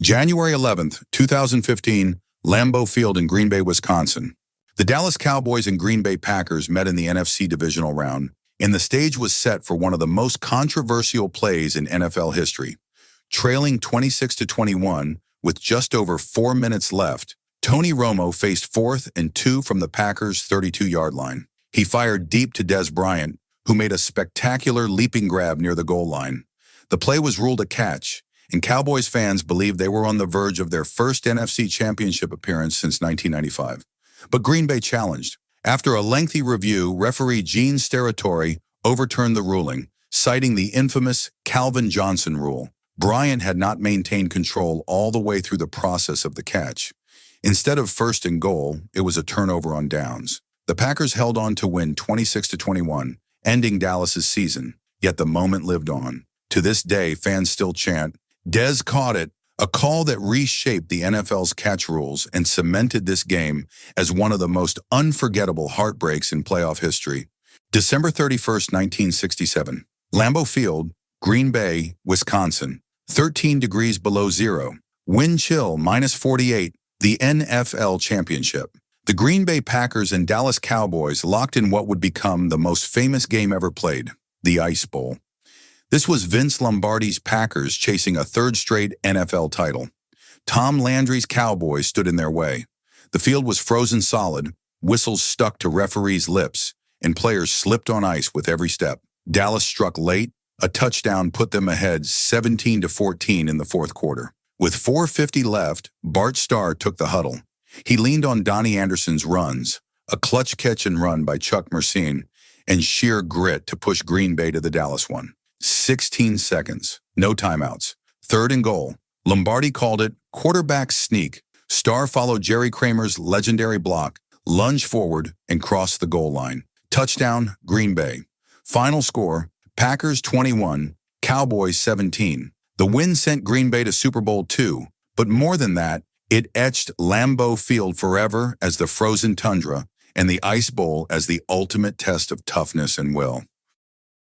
January 11th, 2015, Lambeau Field in Green Bay, Wisconsin. The Dallas Cowboys and Green Bay Packers met in the NFC divisional round, and the stage was set for one of the most controversial plays in NFL history. Trailing 26-21 with just over 4 minutes left, Tony Romo faced 4th and 2 from the Packers' 32-yard line. He fired deep to Dez Bryant, who made a spectacular leaping grab near the goal line. The play was ruled a catch, and Cowboys fans believed they were on the verge of their first NFC championship appearance since 1995. But Green Bay challenged. After a lengthy review, referee Gene Steratore overturned the ruling, citing the infamous Calvin Johnson rule. Bryant had not maintained control all the way through the process of the catch. Instead of 1st and goal, it was a turnover on downs. The Packers held on to win 26-21, ending Dallas's season, yet the moment lived on. To this day, fans still chant, "Dez caught it," a call that reshaped the NFL's catch rules and cemented this game as one of the most unforgettable heartbreaks in playoff history. December 31st, 1967, Lambeau Field, Green Bay, Wisconsin, 13 degrees below zero, wind chill -48, the NFL championship. The Green Bay Packers and Dallas Cowboys locked in what would become the most famous game ever played, the Ice Bowl. This was Vince Lombardi's Packers chasing a 3rd straight NFL title. Tom Landry's Cowboys stood in their way. The field was frozen solid, whistles stuck to referees' lips, and players slipped on ice with every step. Dallas struck late. A touchdown put them ahead 17-14 in the 4th quarter. With 4:50 left, Bart Starr took the huddle. He leaned on Donnie Anderson's runs, a clutch catch and run by Chuck Mercine, and sheer grit to push Green Bay to the Dallas one. 16 seconds, no timeouts. 3rd and goal. Lombardi called it quarterback sneak. Starr followed Jerry Kramer's legendary block, lunged forward, and crossed the goal line. Touchdown, Green Bay. Final score, Packers 21, Cowboys 17. The win sent Green Bay to Super Bowl II, but more than that, it etched Lambeau Field forever as the frozen tundra and the Ice Bowl as the ultimate test of toughness and will.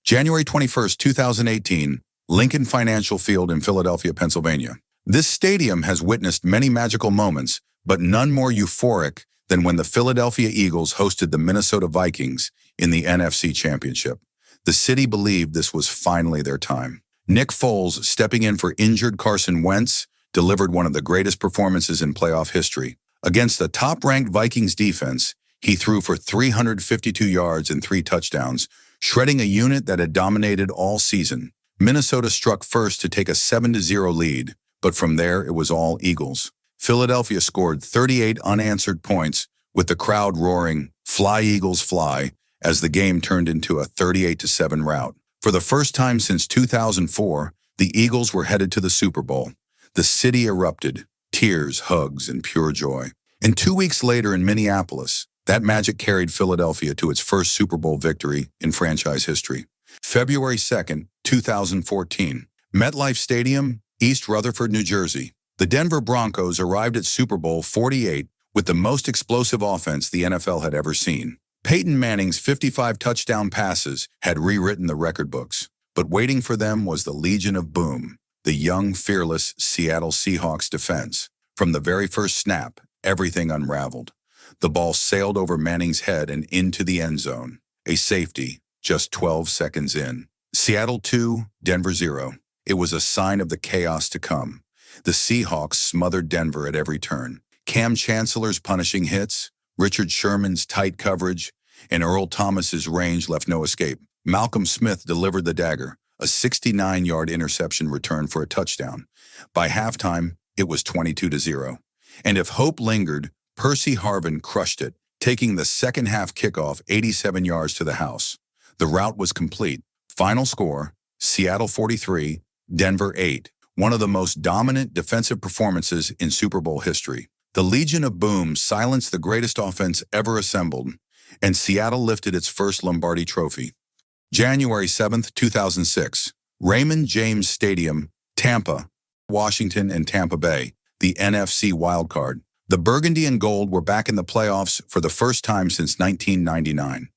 January 21st, 2018, Lincoln Financial Field in Philadelphia, Pennsylvania. This stadium has witnessed many magical moments, but none more euphoric than when the Philadelphia Eagles hosted the Minnesota Vikings in the NFC Championship. The city believed this was finally their time. Nick Foles, stepping in for injured Carson Wentz, delivered one of the greatest performances in playoff history. Against the top-ranked Vikings defense, he threw for 352 yards and 3 touchdowns, shredding a unit that had dominated all season. Minnesota struck first to take a 7-0 lead, but from there it was all Eagles. Philadelphia scored 38 unanswered points, with the crowd roaring, "Fly Eagles, fly," as the game turned into a 38-7 rout. For the first time since 2004, the Eagles were headed to the Super Bowl. The city erupted, tears, hugs, and pure joy. And 2 weeks later in Minneapolis, that magic carried Philadelphia to its first Super Bowl victory in franchise history. February 2nd, 2014, MetLife Stadium, East Rutherford, New Jersey. The Denver Broncos arrived at Super Bowl 48 with the most explosive offense the NFL had ever seen. Peyton Manning's 55 touchdown passes had rewritten the record books, but waiting for them was the Legion of Boom, the young, fearless Seattle Seahawks defense. From the very first snap, everything unraveled. The ball sailed over Manning's head and into the end zone. A safety, just 12 seconds in. Seattle 2, Denver 0. It was a sign of the chaos to come. The Seahawks smothered Denver at every turn. Cam Chancellor's punishing hits, Richard Sherman's tight coverage, and Earl Thomas's range left no escape. Malcolm Smith delivered the dagger, a 69-yard interception return for a touchdown. By halftime, it was 22-0. And if hope lingered, Percy Harvin crushed it, taking the second-half kickoff 87 yards to the house. The rout was complete. Final score, Seattle 43, Denver 8. One of the most dominant defensive performances in Super Bowl history. The Legion of Boom silenced the greatest offense ever assembled, and Seattle lifted its first Lombardi trophy. January 7th, 2006, Raymond James Stadium, Tampa, Washington, and Tampa Bay, the NFC wildcard. The Burgundy and Gold were back in the playoffs for the first time since 1999.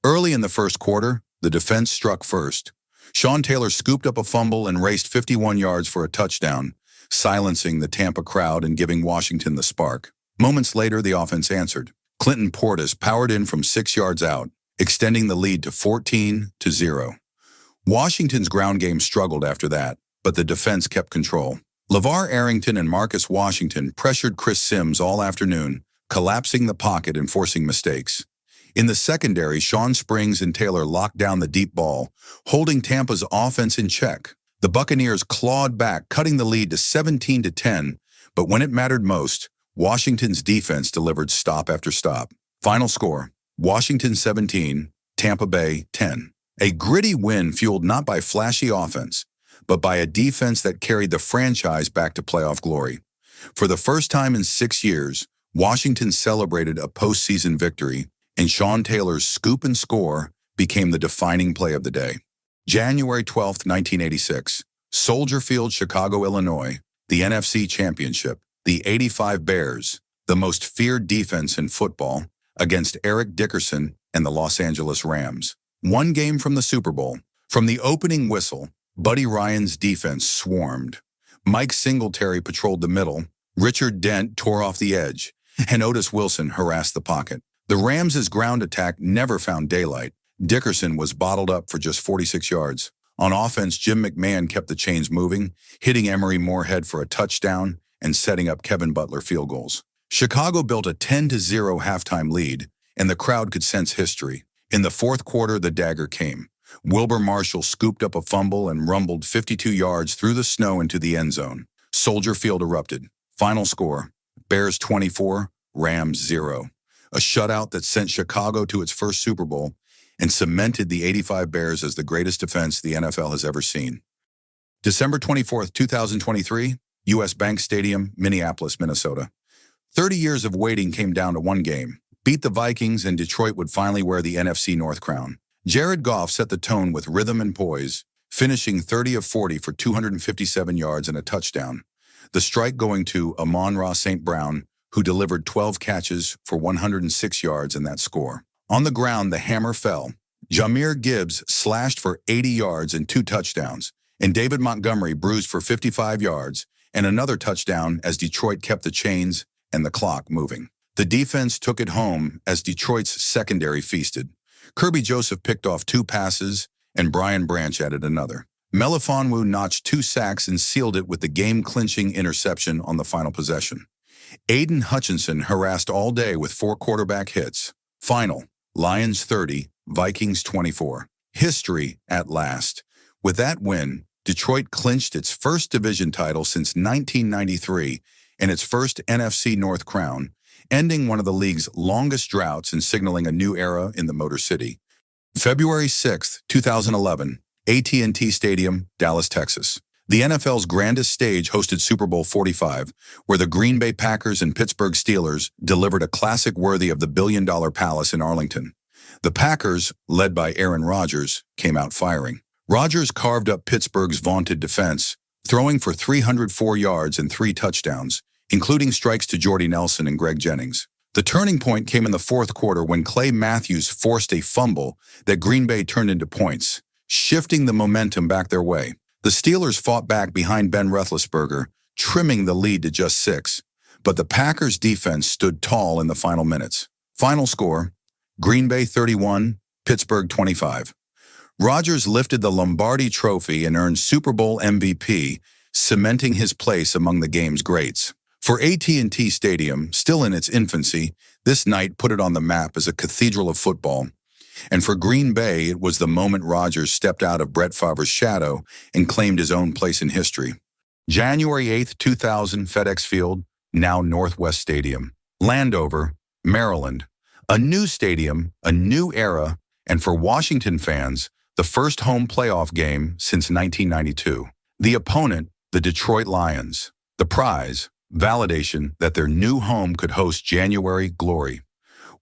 Early in the first quarter, the defense struck first. Sean Taylor scooped up a fumble and raced 51 yards for a touchdown, silencing the Tampa crowd and giving Washington the spark. Moments later, the offense answered. Clinton Portis powered in from 6 yards out, extending the lead to 14-0. Washington's ground game struggled after that, but the defense kept control. LeVar Arrington and Marcus Washington pressured Chris Sims all afternoon, collapsing the pocket and forcing mistakes. In the secondary, Sean Springs and Taylor locked down the deep ball, holding Tampa's offense in check. The Buccaneers clawed back, cutting the lead to 17-10, but when it mattered most, Washington's defense delivered stop after stop. Final score, Washington 17, Tampa Bay 10. A gritty win fueled not by flashy offense, but by a defense that carried the franchise back to playoff glory. For the first time in 6 years, Washington celebrated a postseason victory, and Sean Taylor's scoop and score became the defining play of the day. January 12, 1986, Soldier Field, Chicago, Illinois, the NFC Championship, the '85 Bears, the most feared defense in football, against Eric Dickerson and the Los Angeles Rams. One game from the Super Bowl. From the opening whistle, Buddy Ryan's defense swarmed. Mike Singletary patrolled the middle, Richard Dent tore off the edge, and Otis Wilson harassed the pocket. The Rams' ground attack never found daylight. Dickerson was bottled up for just 46 yards. On offense, Jim McMahon kept the chains moving, hitting Emery Moorhead for a touchdown and setting up Kevin Butler field goals. Chicago built a 10-0 halftime lead, and the crowd could sense history. In the fourth quarter, the dagger came. Wilbur Marshall scooped up a fumble and rumbled 52 yards through the snow into the end zone. Soldier Field erupted. Final score, Bears 24, Rams 0. A shutout that sent Chicago to its first Super Bowl and cemented the '85 Bears as the greatest defense the NFL has ever seen. December 24, 2023, U.S. Bank Stadium, Minneapolis, Minnesota. 30 years of waiting came down to one game. Beat the Vikings, and Detroit would finally wear the NFC North crown. Jared Goff set the tone with rhythm and poise, finishing 30 of 40 for 257 yards and a touchdown. The strike going to Amon-Ra St. Brown, who delivered 12 catches for 106 yards in that score. On the ground, the hammer fell. Jahmyr Gibbs slashed for 80 yards and 2 touchdowns, and David Montgomery bruised for 55 yards and another touchdown as Detroit kept the chains and the clock moving. The defense took it home as Detroit's secondary feasted. Kirby Joseph picked off 2 passes, and Brian Branch added another. Melifonwu notched 2 sacks and sealed it with the game-clinching interception on the final possession. Aiden Hutchinson harassed all day with 4 quarterback hits. Final, Lions 30, Vikings 24. History at last. With that win, Detroit clinched its first division title since 1993 and its first NFC North crown, ending one of the league's longest droughts and signaling a new era in the Motor City. February 6, 2011, AT&T Stadium, Dallas, Texas. The NFL's grandest stage hosted Super Bowl 45, where the Green Bay Packers and Pittsburgh Steelers delivered a classic worthy of the billion-dollar palace in Arlington. The Packers, led by Aaron Rodgers, came out firing. Rodgers carved up Pittsburgh's vaunted defense, throwing for 304 yards and 3 touchdowns, including strikes to Jordy Nelson and Greg Jennings. The turning point came in the fourth quarter when Clay Matthews forced a fumble that Green Bay turned into points, shifting the momentum back their way. The Steelers fought back behind Ben Roethlisberger, trimming the lead to just 6, but the Packers' defense stood tall in the final minutes. Final score, Green Bay 31, Pittsburgh 25. Rodgers lifted the Lombardi Trophy and earned Super Bowl MVP, cementing his place among the game's greats. For AT&T Stadium, still in its infancy, this night put it on the map as a cathedral of football. And for Green Bay, it was the moment Rodgers stepped out of Brett Favre's shadow and claimed his own place in history. January 8, 2000, FedEx Field, now Northwest Stadium. Landover, Maryland. A new stadium, a new era, and for Washington fans, the first home playoff game since 1992. The opponent, the Detroit Lions. The prize, validation that their new home could host January glory.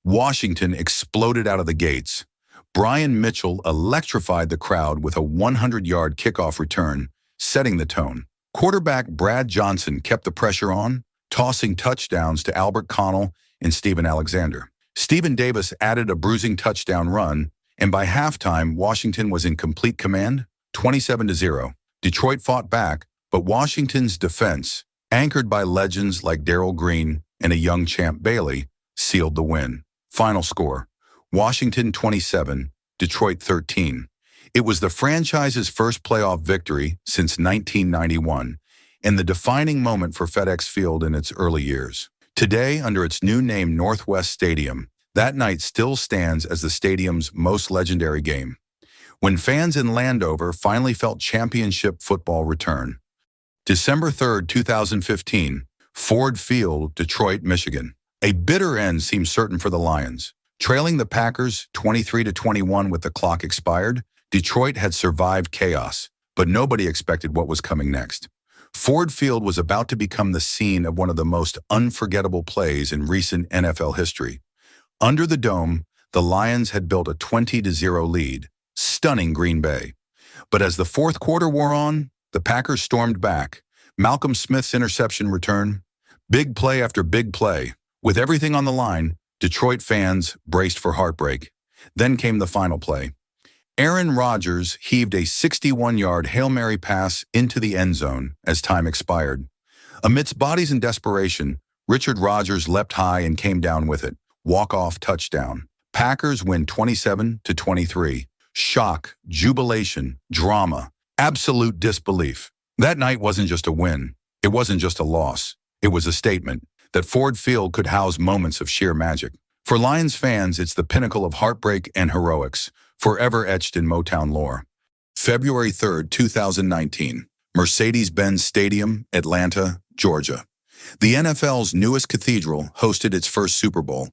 Washington exploded out of the gates. Brian Mitchell electrified the crowd with a 100-yard kickoff return, setting the tone. Quarterback Brad Johnson kept the pressure on, tossing touchdowns to Albert Connell and Steven Alexander. Stephen Davis added a bruising touchdown run, and by halftime, Washington was in complete command, 27-0. Detroit fought back, But Washington's defense, anchored by legends like Darrell Green and a young Champ Bailey, sealed the win. Final score: Washington 27, Detroit 13. It was the franchise's first playoff victory since 1991 and the defining moment for FedEx Field in its early years. Today, under its new name Northwest Stadium, that night still stands as the stadium's most legendary game. When fans in Landover finally felt championship football return. December 3, 2015, Ford Field, Detroit, Michigan. A bitter end seemed certain for the Lions. Trailing the Packers 23-21 with the clock expired, Detroit had survived chaos, but nobody expected what was coming next. Ford Field was about to become the scene of one of the most unforgettable plays in recent NFL history. Under the dome, the Lions had built a 20-0 lead, stunning Green Bay. But as the fourth quarter wore on, the Packers stormed back. Malcolm Smith's interception return, big play after big play. With everything on the line, Detroit fans braced for heartbreak. Then came the final play. Aaron Rodgers heaved a 61-yard Hail Mary pass into the end zone as time expired. Amidst bodies in desperation, Richard Rodgers leapt high and came down with it. Walk-off touchdown. Packers win 27-23. Shock, jubilation, drama, absolute disbelief. That night wasn't just a win. It wasn't just a loss. It was a statement that Ford Field could house moments of sheer magic. For Lions fans, it's the pinnacle of heartbreak and heroics, forever etched in Motown lore. February 3, 2019, Mercedes-Benz Stadium, Atlanta, Georgia. The NFL's newest cathedral hosted its first Super Bowl,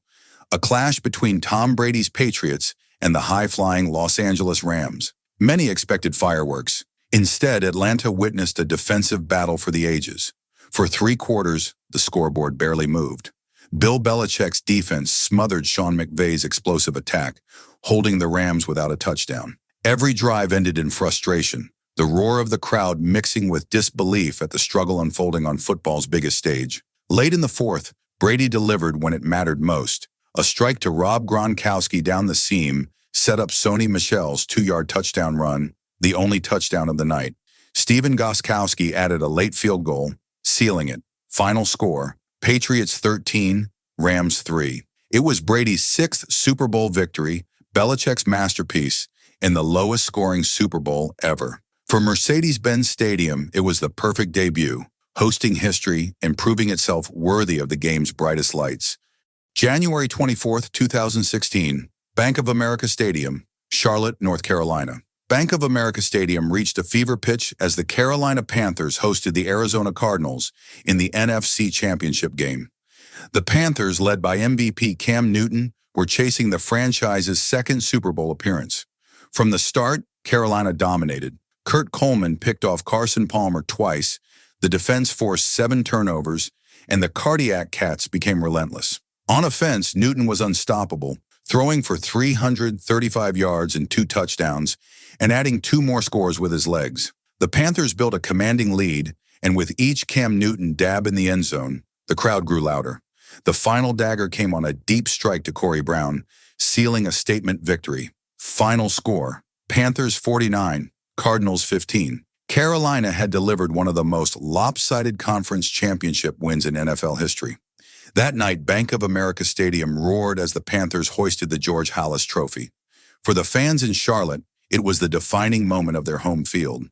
a clash between Tom Brady's Patriots and the high-flying Los Angeles Rams. Many expected fireworks. Instead, Atlanta witnessed a defensive battle for the ages. For 3 quarters, the scoreboard barely moved. Bill Belichick's defense smothered Sean McVay's explosive attack, holding the Rams without a touchdown. Every drive ended in frustration, the roar of the crowd mixing with disbelief at the struggle unfolding on football's biggest stage. Late in the fourth, Brady delivered when it mattered most. A strike to Rob Gronkowski down the seam set up Sony Michel's 2-yard touchdown run, the only touchdown of the night. Steven Gostkowski added a late field goal, sealing it. Final score: Patriots 13, Rams 3. It was Brady's 6th Super Bowl victory, Belichick's masterpiece, and the lowest scoring Super Bowl ever. For Mercedes-Benz Stadium, it was the perfect debut, hosting history and proving itself worthy of the game's brightest lights. January 24, 2016, Bank of America Stadium, Charlotte, North Carolina. Bank of America Stadium reached a fever pitch as the Carolina Panthers hosted the Arizona Cardinals in the NFC Championship game. The Panthers, led by MVP Cam Newton, were chasing the franchise's 2nd Super Bowl appearance. From the start, Carolina dominated. Kurt Coleman picked off Carson Palmer twice, the defense forced 7 turnovers, and the Cardiac Cats became relentless. On offense, Newton was unstoppable, throwing for 335 yards and 2 touchdowns, and adding 2 more scores with his legs. The Panthers built a commanding lead, and with each Cam Newton dab in the end zone, the crowd grew louder. The final dagger came on a deep strike to Corey Brown, sealing a statement victory. Final score: Panthers 49, Cardinals 15. Carolina had delivered one of the most lopsided conference championship wins in NFL history. That night, Bank of America Stadium roared as the Panthers hoisted the George Halas Trophy. For the fans in Charlotte, it was the defining moment of their home field,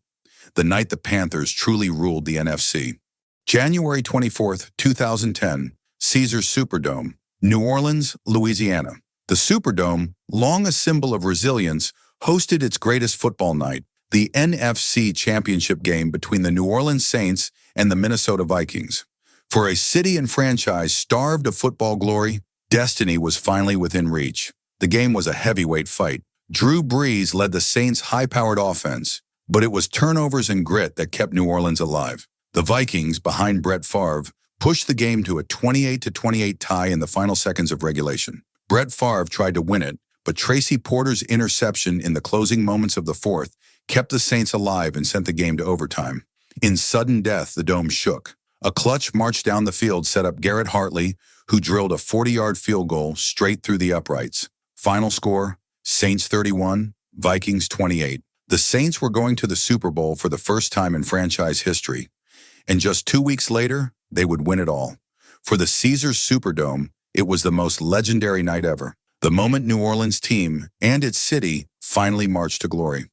the night the Panthers truly ruled the NFC. January 24, 2010, Caesars Superdome, New Orleans, Louisiana. The Superdome, long a symbol of resilience, hosted its greatest football night, the NFC Championship game between the New Orleans Saints and the Minnesota Vikings. For a city and franchise starved of football glory, destiny was finally within reach. The game was a heavyweight fight. Drew Brees led the Saints' high-powered offense, but it was turnovers and grit that kept New Orleans alive. The Vikings, behind Brett Favre, pushed the game to a 28-28 tie in the final seconds of regulation. Brett Favre tried to win it, but Tracy Porter's interception in the closing moments of the fourth kept the Saints alive and sent the game to overtime. In sudden death, the dome shook. A clutch march down the field set up Garrett Hartley, who drilled a 40-yard field goal straight through the uprights. Final score: Saints 31, Vikings 28. The Saints were going to the Super Bowl for the first time in franchise history, and just 2 weeks later, they would win it all. For the Caesars Superdome, it was the most legendary night ever, the moment New Orleans team and its city finally marched to glory.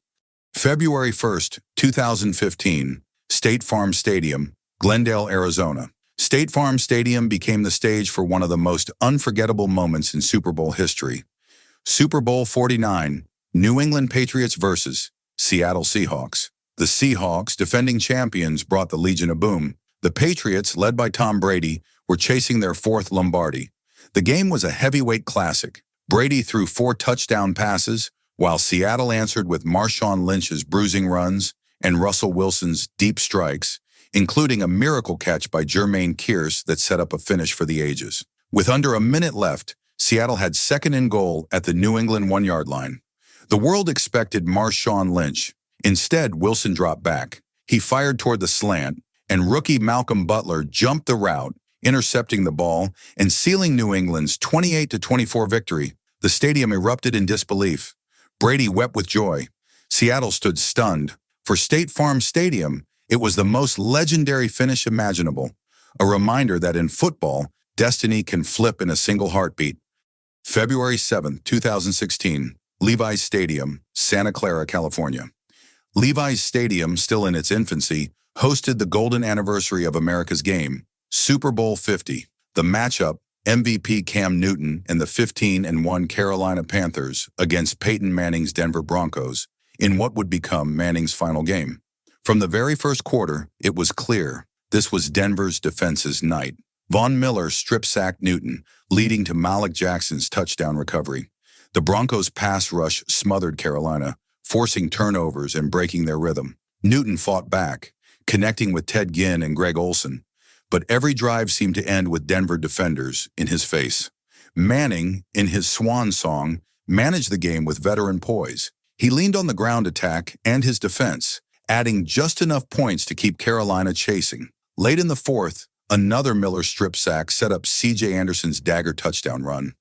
February 1st, 2015, State Farm Stadium, Glendale, Arizona. State Farm Stadium became the stage for one of the most unforgettable moments in Super Bowl history. Super Bowl 49, New England Patriots versus Seattle Seahawks. The Seahawks, defending champions, brought the Legion of Boom. The Patriots, led by Tom Brady, were chasing their fourth Lombardi. The game was a heavyweight classic. Brady threw 4 touchdown passes, while Seattle answered with Marshawn Lynch's bruising runs and Russell Wilson's deep strikes, including a miracle catch by Jermaine Kearse that set up a finish for the ages. With under a minute left, Seattle had second and goal at the New England 1-yard line. The world expected Marshawn Lynch. Instead, Wilson dropped back. He fired toward the slant, and rookie Malcolm Butler jumped the route, intercepting the ball and sealing New England's 28-24 victory. The stadium erupted in disbelief. Brady wept with joy. Seattle stood stunned. For State Farm Stadium, it was the most legendary finish imaginable, a reminder that in football, destiny can flip in a single heartbeat. February 7, 2016, Levi's Stadium, Santa Clara, California. Levi's Stadium, still in its infancy, hosted the golden anniversary of America's game, Super Bowl 50. The matchup, MVP Cam Newton and the 15-1 Carolina Panthers against Peyton Manning's Denver Broncos in what would become Manning's final game. From the very first quarter, it was clear this was Denver's defense's night. Von Miller strip-sacked Newton, leading to Malik Jackson's touchdown recovery. The Broncos' pass rush smothered Carolina, forcing turnovers and breaking their rhythm. Newton fought back, connecting with Ted Ginn and Greg Olsen, but every drive seemed to end with Denver defenders in his face. Manning, in his swan song, managed the game with veteran poise. He leaned on the ground attack and his defense, adding just enough points to keep Carolina chasing. Late in the fourth, another Miller strip sack set up C.J. Anderson's dagger touchdown run.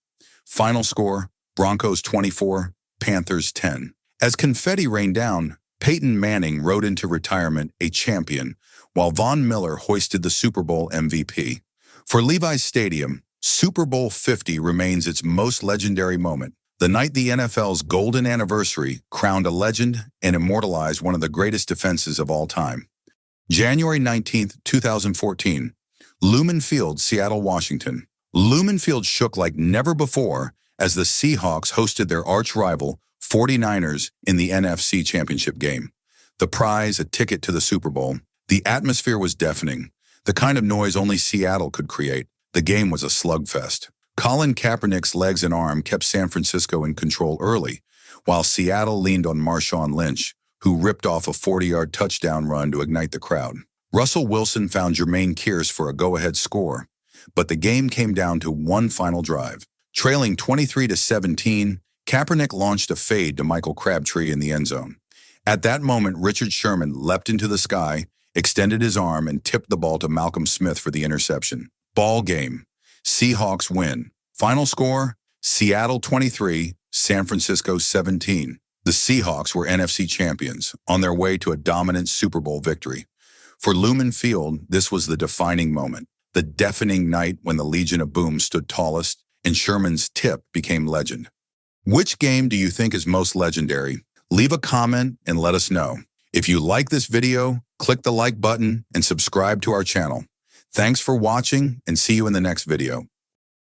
Final score, Broncos 24, Panthers 10. As confetti rained down, Peyton Manning rode into retirement a champion, while Von Miller hoisted the Super Bowl MVP. For Levi's Stadium, Super Bowl 50 remains its most legendary moment, the night the NFL's golden anniversary crowned a legend and immortalized one of the greatest defenses of all time. January 19, 2014, Lumen Field, Seattle, Washington. Lumen Field shook like never before as the Seahawks hosted their arch-rival 49ers in the NFC Championship game. The prize, a ticket to the Super Bowl. The atmosphere was deafening, the kind of noise only Seattle could create. The game was a slugfest. Colin Kaepernick's legs and arm kept San Francisco in control early, while Seattle leaned on Marshawn Lynch, who ripped off a 40-yard touchdown run to ignite the crowd. Russell Wilson found Jermaine Kearse for a go-ahead score, but the game came down to one final drive. Trailing 23-17, Kaepernick launched a fade to Michael Crabtree in the end zone. At that moment, Richard Sherman leapt into the sky, extended his arm, and tipped the ball to Malcolm Smith for the interception. Ball game. Seahawks win. Final score, Seattle 23, San Francisco 17. The Seahawks were NFC champions, on their way to a dominant Super Bowl victory. For Lumen Field, this was the defining moment, the deafening night when the Legion of Boom stood tallest and Sherman's tip became legend. Which game do you think is most legendary? Leave a comment and let us know. If you like this video, click the like button and subscribe to our channel. Thanks for watching and see you in the next video.